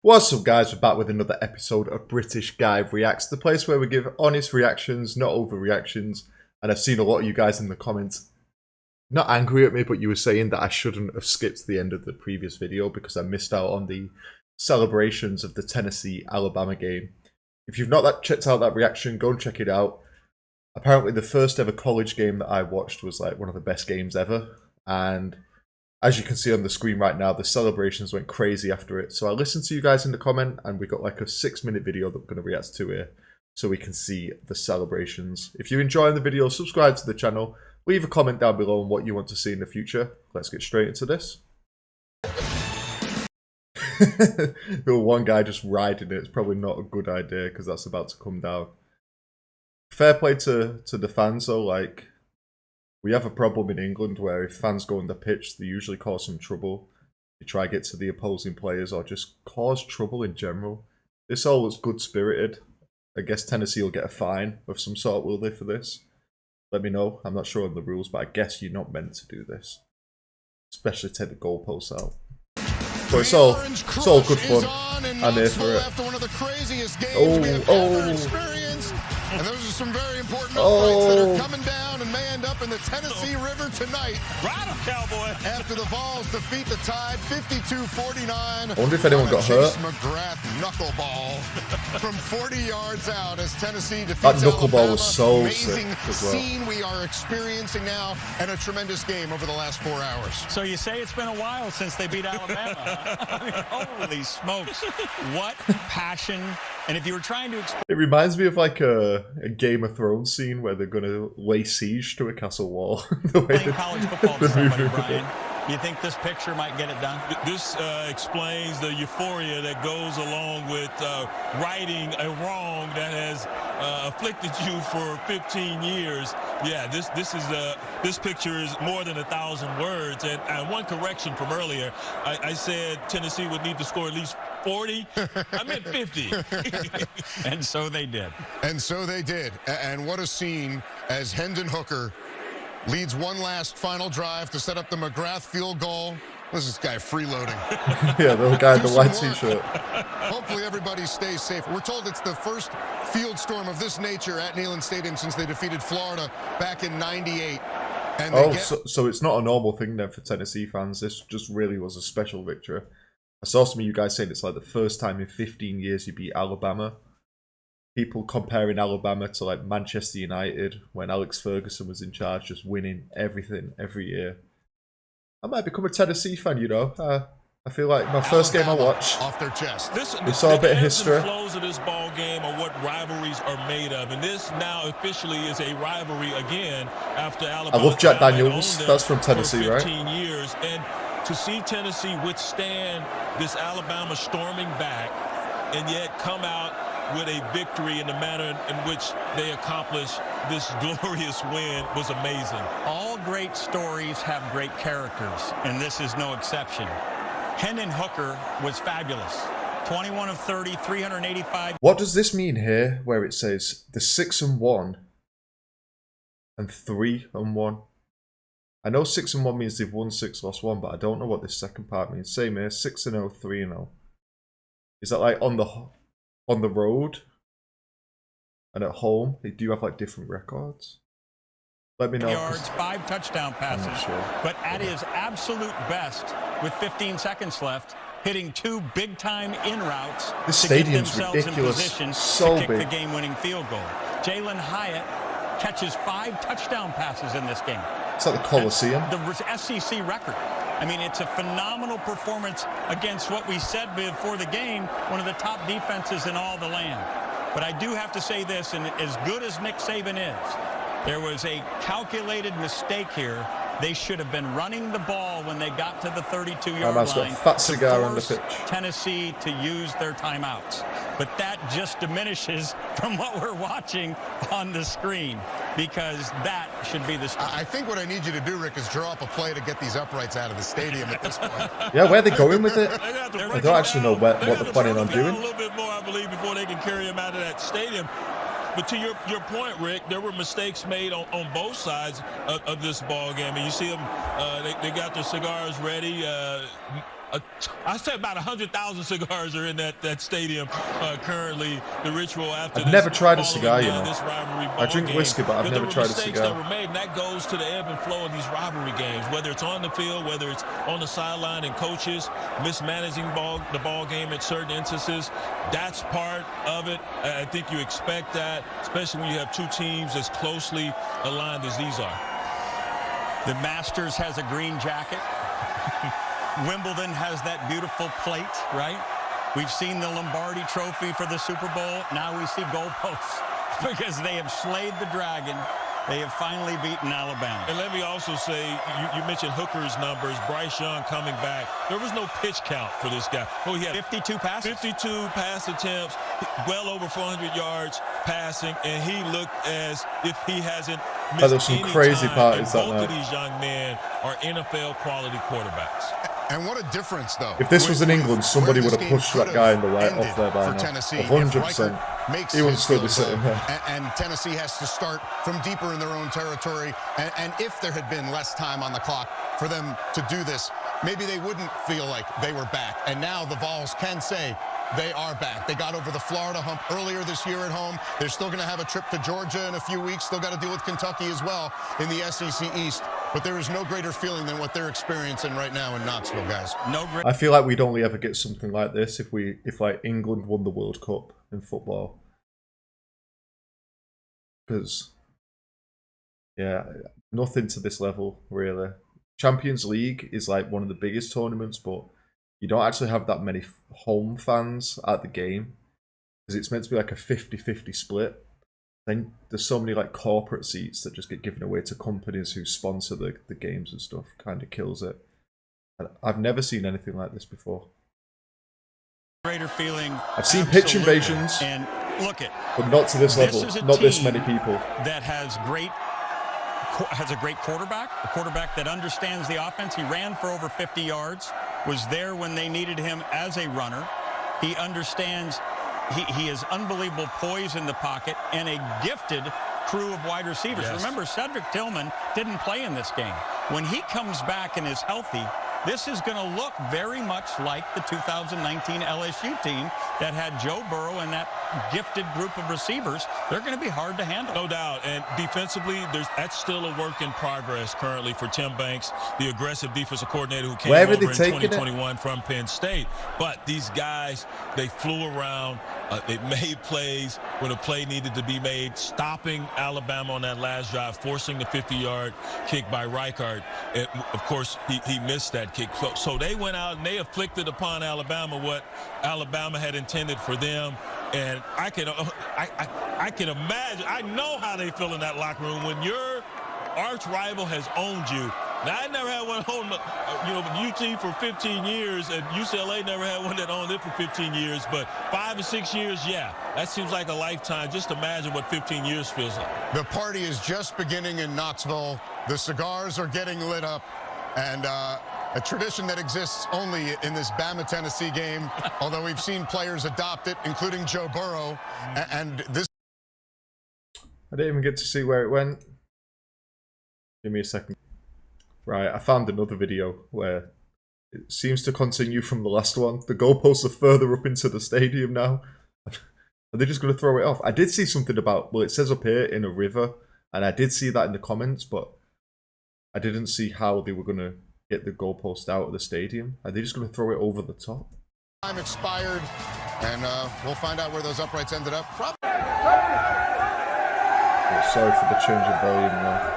What's up, guys? We're back with another episode of British Guy Reacts, the place where we give honest reactions, not overreactions. And I've seen a lot of you guys in the comments not angry at me, but you were saying that I shouldn't have skipped the end of the previous video because I missed out on the celebrations of the Tennessee-Alabama game. If you've not checked out that reaction, go and check it out. Apparently the first ever college game that I watched was like one of the best games ever, and as you can see on the screen right now, the celebrations went crazy after it. So I listened to you guys in the comment, and we got like a 6-minute video that we're going to react to here so we can see the celebrations. If you're enjoying the video, subscribe to the channel. Leave a comment down below on what you want to see in the future. Let's get straight into this. One guy just riding it. It's probably not a good idea because that's about to come down. Fair play to the fans though, like, we have a problem in England where if fans go on the pitch, they usually cause some trouble. They try to get to the opposing players or just cause trouble in general. This all looks good-spirited. I guess Tennessee will get a fine of some sort, will they, for this? Let me know. I'm not sure on the rules, but I guess you're not meant to do this. Especially take the goalposts out. But it's all good fun. I'm here for it. And those are some very important uprights that are coming down and may end up in the Tennessee River tonight. Ride 'em, Cowboy. After the Vols defeat the Tide 52-49. I wonder if anyone got hurt. McGrath knuckleball from 40 yards out as Tennessee defeats That knuckleball Alabama. was so Amazing sick as well. scene we are experiencing now, and a tremendous game over the last 4 hours. So you say it's been a while since they beat Alabama. I mean, holy smokes. What passion. And if you were trying to explain... It reminds me of like a Game of Thrones scene where they're going to lay siege to a castle wall. The way college football to somebody, Brian, do you think this picture might get it done? This explains the euphoria that goes along with righting a wrong that has afflicted you for 15 years. Yeah, this picture is more than 1,000 words. And one correction from earlier, I said Tennessee would need to score at least 40. I meant 50. And so they did. And so they did. And what a scene as Hendon Hooker leads one last final drive to set up the McGrath field goal. This is this guy freeloading. Yeah, the guy in the white t-shirt. Hopefully everybody stays safe. We're told it's the first field storm of this nature at Neyland Stadium since they defeated Florida back in '98. And so it's not a normal thing then for Tennessee fans. This just really was a special victory. I saw some of you guys saying it's like the first time in 15 years you beat Alabama. People comparing Alabama to like Manchester United when Alex Ferguson was in charge, just winning everything every year. I might become a Tennessee fan, you know. I feel like my first game I watched, off their chest. we saw a bit of history. The flows of this ball game are what rivalries are made of, and this now officially is a rivalry again after Alabama. I love Jack Daniels. That's from Tennessee, for right? 15 years, and to see Tennessee withstand this Alabama storming back, and yet come out with a victory in the manner in which they accomplished this glorious win was amazing. All great stories have great characters, and this is no exception. Hendon Hooker was fabulous. 21 of 30, 385. What does this mean here where it says the 6-1 and 3-1? I know 6-1 means they've won 6, lost 1, but I don't know what this second part means. Same here, 6-0, 3-0. Is that like on the road and at home? They do have like different records. Let me know. Yards, 5 touchdown passes, sure. but at his absolute best, with 15 seconds left, hitting 2 big-time in routes This to get stadium's themselves ridiculous. in position So to kick big. the game-winning field goal. Jalen Hyatt catches 5 touchdown passes in this game. It's like the Coliseum. The SEC record. I mean, it's a phenomenal performance against what we said before the game, one of the top defenses in all the land. But I do have to say this, and as good as Nick Saban is, there was a calculated mistake here. They should have been running the ball when they got to the 32-yard man's got a line fat to cigar on the force pitch. Tennessee to use their timeouts. But that just diminishes from what we're watching on the screen, because that should be the... I think what I need you to do, Rick, is draw up a play to get these uprights out of the stadium at this point. Yeah, where are they going with it? I don't actually know what they're planning on doing. A little bit more, I believe, before they can carry him out of that stadium. But to your point, Rick, there were mistakes made on both sides of this ball game, and you see them. They got their cigars ready. I say about 100,000 cigars are in that stadium currently. The ritual after I've never tried a following cigar, you down know. this rivalry I ball drink game. whiskey, but I've Because never there tried a were mistakes cigar. that were made, and that goes to the ebb and flow of these rivalry games, whether it's on the field, whether it's on the sideline and coaches mismanaging the ball game at certain instances. That's part of it. I think you expect that, especially when you have two teams as closely aligned as these are. The Masters has a green jacket. Wimbledon has that beautiful plate, right? We've seen the Lombardi Trophy for the Super Bowl. Now we see goalposts because they have slayed the dragon. They have finally beaten Alabama. And let me also say, you mentioned Hooker's numbers. Bryce Young coming back. There was no pitch count for this guy. Oh, he had 52 passes. 52 pass attempts, well over 400 yards passing, and he looked as if he hasn't missed there's some any crazy time. parties And that both night. of these young men are NFL quality quarterbacks. And what a difference, though. If this was in England, somebody where would this have pushed game that guy in the could right have off there by ended now. for Tennessee if 100%. Reichert makes He wouldn't his still be field sitting goal, there. and Tennessee has to start from deeper in their own territory. And if there had been less time on the clock for them to do this, maybe they wouldn't feel like they were back. And now the Vols can say they are back. They got over the Florida hump earlier this year at home. They're still going to have a trip to Georgia in a few weeks. Still got to deal with Kentucky as well in the SEC East. But there is no greater feeling than what they're experiencing right now in Knoxville, guys. No great. I feel like we'd only ever get something like this if like England won the World Cup in football. Because, yeah, nothing to this level, really. Champions League is like one of the biggest tournaments, but you don't actually have that many home fans at the game. Because it's meant to be like a 50-50 split. Then there's so many like corporate seats that just get given away to companies who sponsor the games and stuff. Kind of kills it. And I've never seen anything like this before. Greater feeling. I've seen pitch Absolutely. invasions, And look it. but not to this level. This is a Not this team many people. that has a great quarterback, a quarterback that understands the offense. He ran for over 50 yards, was there when they needed him as a runner. He understands, he has unbelievable poise in the pocket and a gifted crew of wide receivers. Yes. Remember, Cedric Tillman didn't play in this game. When he comes back and is healthy, this is going to look very much like the 2019 LSU team that had Joe Burrow and that gifted group of receivers. They're going to be hard to handle. No doubt. And defensively, that's still a work in progress currently for Tim Banks, the aggressive defensive coordinator who came Where are over they in taking it? 2021 from Penn State. But these guys, they flew around. They made plays when a play needed to be made, stopping Alabama on that last drive, forcing the 50-yard kick by Reichert. And of course, he missed that kick. So they went out and they inflicted upon Alabama what Alabama had intended for them. And I can imagine, I know how they feel in that locker room when your arch rival has owned you. Now, I never had one own, UT for 15 years, and UCLA never had one that owned it for 15 years. But 5 or 6 years, yeah, that seems like a lifetime. Just imagine what 15 years feels like. The party is just beginning in Knoxville. The cigars are getting lit up. And a tradition that exists only in this Bama-Tennessee game, although we've seen players adopt it, including Joe Burrow. And this... I didn't even get to see where it went. Give me a second. Right, I found another video where it seems to continue from the last one. The goalposts are further up into the stadium now. Are they just going to throw it off? I did see something about, well, it says up here in a river, and I did see that in the comments, but I didn't see how they were going to get the goalpost out of the stadium. Are they just going to throw it over the top? Time expired, and we'll find out where those uprights ended up. Oh, sorry for the change of volume now.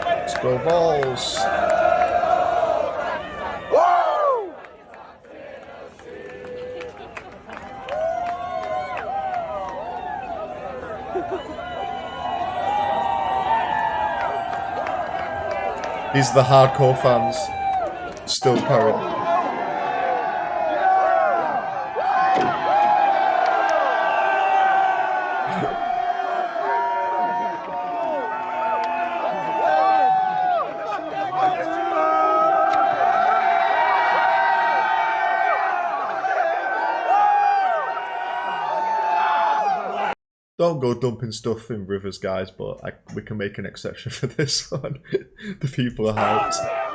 Let's go Vols. These are the hardcore fans. Still current. Don't go dumping stuff in rivers, guys, but we can make an exception for this one. The people are hyped.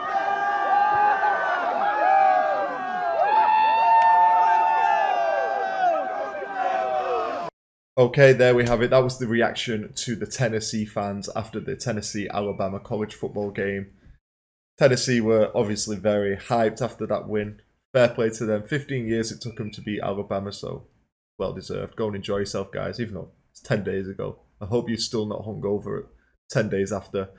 Okay, there we have it. That was the reaction to the Tennessee fans after the Tennessee-Alabama college football game. Tennessee were obviously very hyped after that win. Fair play to them. 15 years it took them to beat Alabama, so well deserved. Go and enjoy yourself, guys, even though it's 10 days ago. I hope you're still not hungover 10 days after.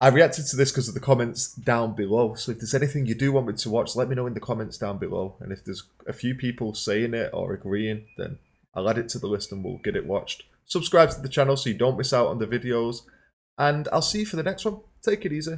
I reacted to this because of the comments down below, so if there's anything you do want me to watch, let me know in the comments down below. And if there's a few people saying it or agreeing, then I'll add it to the list and we'll get it watched. Subscribe to the channel so you don't miss out on the videos. And I'll see you for the next one. Take it easy.